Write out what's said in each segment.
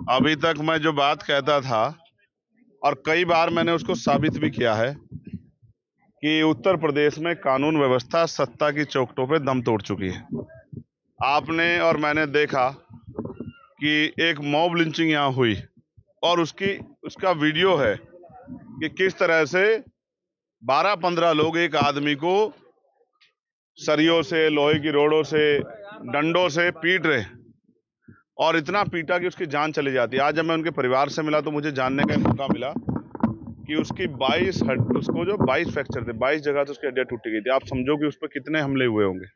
अभी तक मैं जो बात कहता था और कई बार मैंने उसको साबित भी किया है कि उत्तर प्रदेश में कानून व्यवस्था सत्ता की चौखटों पे दम तोड़ चुकी है। आपने और मैंने देखा कि एक मॉब लिंचिंग यहाँ हुई और उसका वीडियो है कि किस तरह से 12-15 लोग एक आदमी को सरियों से, लोहे की रोडों से, डंडों से पीट रहे और इतना पीटा कि उसकी जान चली जाती है। आज जब मैं उनके परिवार से मिला तो मुझे जानने का मौका मिला कि उसकी 22 फ्रैक्चर थे, 22 जगह से उसकी हड्डियां टूटी गई थी। आप समझो कि उस पर कितने हमले हुए होंगे।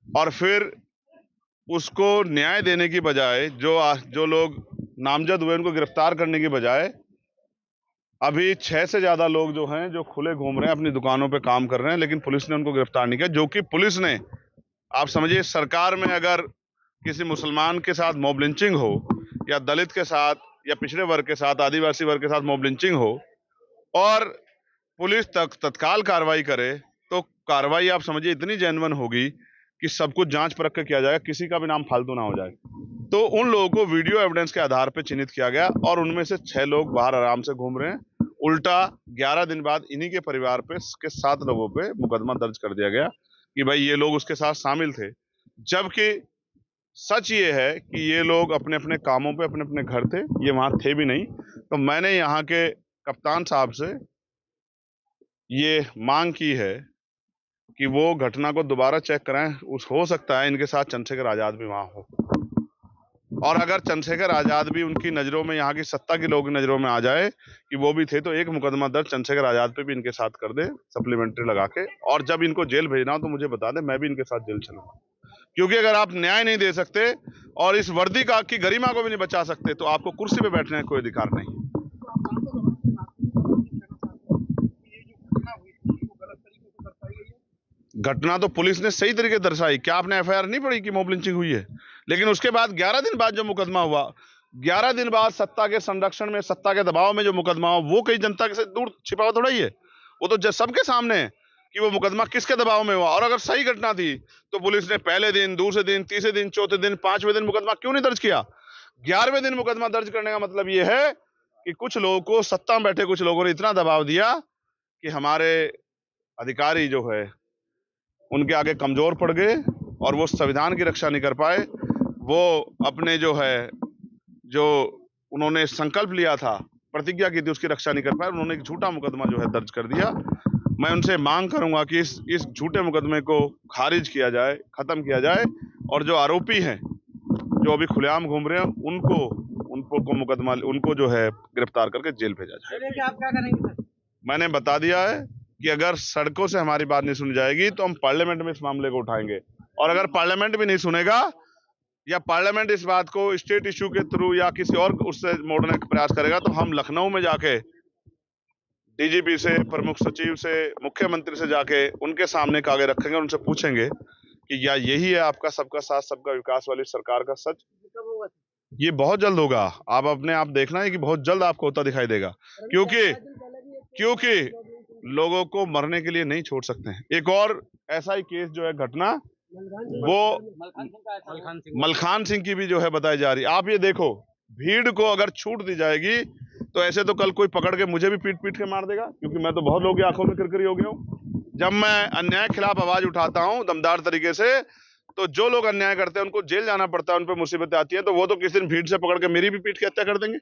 और फिर उसको न्याय देने की बजाय जो लोग नामजद हुए उनको गिरफ्तार करने की बजाय अभी 6 से ज्यादा लोग जो हैं जो खुले घूम रहे हैं, अपनी दुकानों पे काम कर रहे हैं, लेकिन पुलिस ने उनको गिरफ्तार नहीं किया। जो कि पुलिस ने, आप समझिए, सरकार में अगर किसी मुसलमान के साथ मॉब लिंचिंग हो या दलित के साथ या पिछड़े वर्ग के साथ, आदिवासी वर्ग के साथ मॉब लिंचिंग हो और पुलिस तत्काल कार्रवाई करे तो कार्रवाई आप समझिए इतनी जेन्युइन होगी कि सब कुछ जांच परख के किया जाएगा, किसी का भी नाम फालतू ना हो जाए। तो उन लोगों को वीडियो एविडेंस के आधार पर चिन्हित किया गया और उनमें से 6 लोग बाहर आराम से घूम रहे हैं। उल्टा 11 दिन बाद इन्हीं के परिवार पे के 7 लोगों पे मुकदमा दर्ज कर दिया गया कि भाई ये लोग उसके साथ शामिल थे, जबकि सच ये है कि ये लोग अपने अपने कामों पे अपने अपने घर थे, ये वहां थे भी नहीं। तो मैंने यहाँ के कप्तान साहब से ये मांग की है कि वो घटना को दोबारा चेक कराएं। हो सकता है इनके साथ चंद्रशेखर आजाद भी वहां हो, और अगर चंद्रशेखर आजाद भी उनकी नजरों में, यहाँ की सत्ता के लोगों की नजरों में आ जाए कि वो भी थे, तो एक मुकदमा दर्ज चंद्रशेखर आजाद पे भी इनके साथ कर दे, सप्लीमेंट्री लगा के। और जब इनको जेल भेजना हो तो मुझे बता दे, मैं भी इनके साथ जेल चलूंगा। क्योंकि अगर आप न्याय नहीं दे सकते और इस वर्दी का की गरिमा को भी नहीं बचा सकते तो आपको कुर्सी पे बैठने का कोई अधिकार नहीं। घटना तो पुलिस ने सही तरीके दर्शाई। क्या आपने एफआईआर नहीं पढ़ी कि मॉब लिंचिंग हुई है? लेकिन उसके बाद 11 दिन बाद जो मुकदमा हुआ, 11 दिन बाद सत्ता के संरक्षण में, सत्ता के दबाव में जो मुकदमा हुआ, वो कई जनता के से दूर छिपा हुआ थोड़ा ही है। वो तो सबके सामने है कि वो मुकदमा किसके दबाव में हुआ। और अगर सही घटना थी तो पुलिस ने पहले दिन, दूसरे दिन, तीसरे दिन, चौथे दिन, 5वें दिन मुकदमा क्यों नहीं दर्ज किया? 11वें दिन मुकदमा दर्ज करने का मतलब ये है कि कुछ लोगों को, सत्ता में बैठे कुछ लोगों ने इतना दबाव दिया कि हमारे अधिकारी जो है उनके आगे कमजोर पड़ गए और वो संविधान की रक्षा नहीं कर पाए। वो अपने जो उन्होंने संकल्प लिया था, प्रतिज्ञा की थी, उसकी रक्षा नहीं कर पाए। उन्होंने एक झूठा मुकदमा जो है दर्ज कर दिया। मैं उनसे मांग करूंगा कि इस झूठे मुकदमे को खारिज किया जाए, खत्म किया जाए, और जो आरोपी हैं जो अभी खुलेआम घूम रहे हैं उनको जो है गिरफ्तार करके जेल भेजा जाए। आप क्या करेंगे? मैंने बता दिया है कि अगर सड़कों से हमारी बात नहीं सुनी जाएगी तो हम पार्लियामेंट में इस मामले को उठाएंगे, और अगर पार्लियामेंट भी नहीं सुनेगा या पार्लियामेंट इस बात को स्टेट इश्यू के थ्रू या किसी और उससे मोड़ने का प्रयास करेगा तो हम लखनऊ में जाके डीजीपी से, प्रमुख सचिव से, मुख्यमंत्री से जाके उनके सामने कागज रखेंगे और उनसे पूछेंगे कि क्या यही है आपका सबका साथ सबका विकास वाली सरकार का सच? ये बहुत जल्द होगा। आप अपने आप देखना है कि बहुत जल्द आपको होता दिखाई देगा, क्योंकि लोगों को मरने के लिए नहीं छोड़ सकते हैं। एक और ऐसा ही केस जो है घटना, वो मलखान सिंह की भी जो है बताई जा रही। आप ये देखो, भीड़ को अगर छूट दी जाएगी तो ऐसे तो कल कोई पकड़ के मुझे भी पीट पीट के मार देगा, क्योंकि मैं तो बहुत लोगों की आंखों में किरकिरी हो गया हूँ। जब मैं अन्याय के खिलाफ आवाज उठाता हूँ दमदार तरीके से, तो जो लोग अन्याय करते हैं उनको जेल जाना पड़ता है, उन पर मुसीबतें आती है, तो वो तो किसी दिन भीड़ से पकड़ के मेरी भी पीट के हत्या कर देंगे।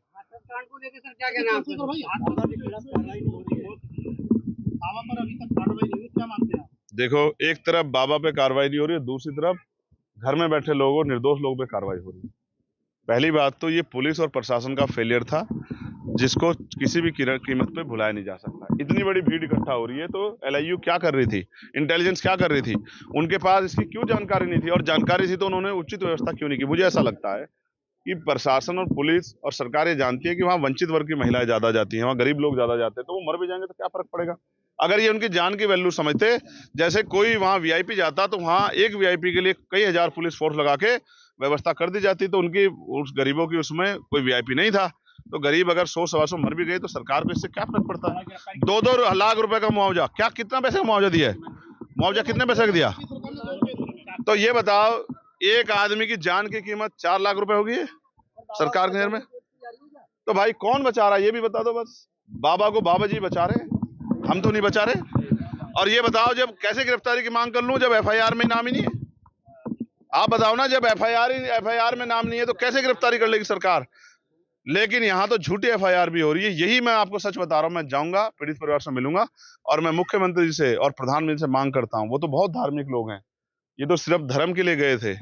देखो, एक तरफ बाबा पे कार्रवाई नहीं हो रही है, दूसरी तरफ घर में बैठे लोगों, निर्दोष लोगों पे कार्रवाई हो रही है। पहली बात तो ये पुलिस और प्रशासन का फेलियर था, जिसको किसी भी कीमत पे भुलाया नहीं जा सकता। इतनी बड़ी भीड़ इकट्ठा हो रही है तो एलआईयू क्या कर रही थी, इंटेलिजेंस क्या कर रही थी? उनके पास इसकी क्यों जानकारी नहीं थी? और जानकारी थी तो उन्होंने उचित व्यवस्था क्यों नहीं की? मुझे ऐसा लगता है कि प्रशासन और पुलिस और सरकार ये जानती है कि वहां वंचित वर्ग की महिलाएं ज्यादा जाती हैं, वहां गरीब लोग ज्यादा जाते हैं, तो वो मर भी जाएंगे तो क्या फर्क पड़ेगा? अगर ये उनकी जान की वैल्यू समझते, जैसे कोई वहां वीआईपी जाता तो वहां एक वीआईपी के लिए कई हजार पुलिस फोर्स लगा के व्यवस्था कर दी जाती, तो उनकी, उस गरीबों की उसमें कोई वीआईपी नहीं था। तो गरीब अगर 100-125 मर भी गए तो सरकार को इससे क्या फर्क पड़ता है? 2-2 लाख रुपए का मुआवजा, क्या कितना पैसे का मुआवजा दिया है? मुआवजा कितने पैसे का दिया? तो ये बताओ, एक आदमी की जान की कीमत 4 लाख रुपए होगी सरकार के नजर में। तो भाई कौन बचा रहा है ये भी बता दो बस। बाबा को बाबा जी बचा रहे हैं, हम तो नहीं बचा रहे। और ये बताओ जब कैसे गिरफ्तारी की मांग कर लूं जब एफआईआर में नाम ही नहीं है। आप बताओ ना, जब एफआईआर में नाम नहीं है तो कैसे गिरफ्तारी कर लेगी सरकार। लेकिन यहाँ तो झूठी एफआईआर भी हो रही है। यही मैं आपको सच बता रहा हूँ। मैं जाऊंगा, पीड़ित परिवार से मिलूंगा और मैं मुख्यमंत्री जी से और प्रधानमंत्री से मांग करता हूँ। वो तो बहुत धार्मिक लोग हैं, ये तो सिर्फ धर्म के लिए गए थे,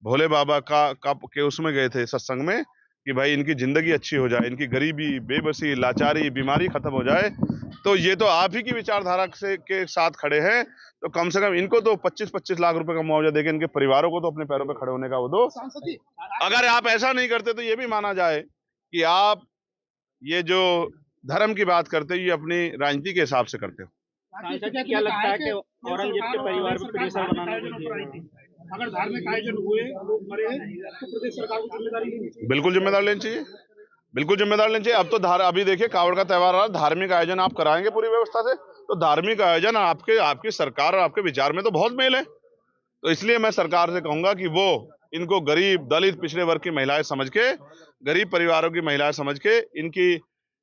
भोले बाबा का के उसमें गए थे सत्संग में, कि भाई इनकी जिंदगी अच्छी हो जाए, इनकी गरीबी, बेबसी, लाचारी, बीमारी खत्म हो जाए। तो ये तो आप ही की विचारधारा से के साथ खड़े हैं। तो कम से कम इनको तो 25-25 लाख रुपए का मुआवजा देके इनके परिवारों को तो अपने पैरों पे खड़े होने का वो दो। अगर आप ऐसा नहीं करते तो ये भी माना जाए कि आप ये जो धर्म की बात करते हो ये अपनी राजनीति के हिसाब से करते हो। क्या लगता है कि औरंगजेब के परिवार पर प्रेशर बनाना चाहिए? अगर धार्मिक आयोजन हुए, लोग मरे तो प्रदेश सरकार को जिम्मेदारी लेनी चाहिए। बिल्कुल जिम्मेदार लेनी चाहिए, बिल्कुल जिम्मेदार लेनी चाहिए। अब तो अभी देखिए कावड़ का त्योहार आ रहा है, धार्मिक आयोजन आप कराएंगे पूरी व्यवस्था से, तो धार्मिक आयोजन आपकी सरकार और आपके विचार में तो बहुत मेल है। तो इसलिए मैं सरकार से कहूंगा कि वो इनको गरीब, दलित, पिछड़े वर्ग की महिलाएं समझ के, गरीब परिवारों की महिलाएं समझ के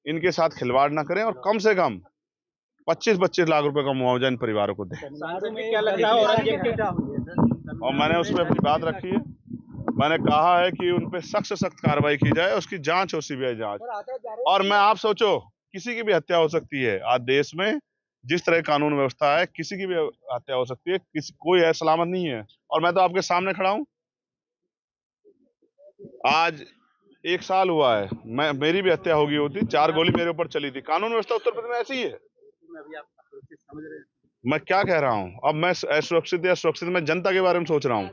इनके साथ खिलवाड़ ना करें और कम से कम 25-25 लाख रुपए का मुआवजा इन परिवारों को दें। क्या लगता है औरंगजेब के? और मैंने उसमें अपनी बात रखी है। मैंने कहा है कि उन पे सख्त से सख्त कार्रवाई की जाए, उसकी जांच हो, सीबीआई जांच। और मैं आप सोचो, किसी की भी हत्या हो सकती है आज देश में, जिस तरह कानून व्यवस्था है किसी की भी हत्या हो सकती है, कोई है सलामत नहीं है। और मैं तो आपके सामने खड़ा हूं, आज 1 साल हुआ है, मेरी भी हत्या होगी होती, 4 गोली मेरे ऊपर चली थी। कानून व्यवस्था उत्तर प्रदेश में ऐसी ही है। मैं क्या कह रहा हूं, अब मैं असुरक्षित या सुरक्षित, मैं जनता के बारे में सोच रहा हूं।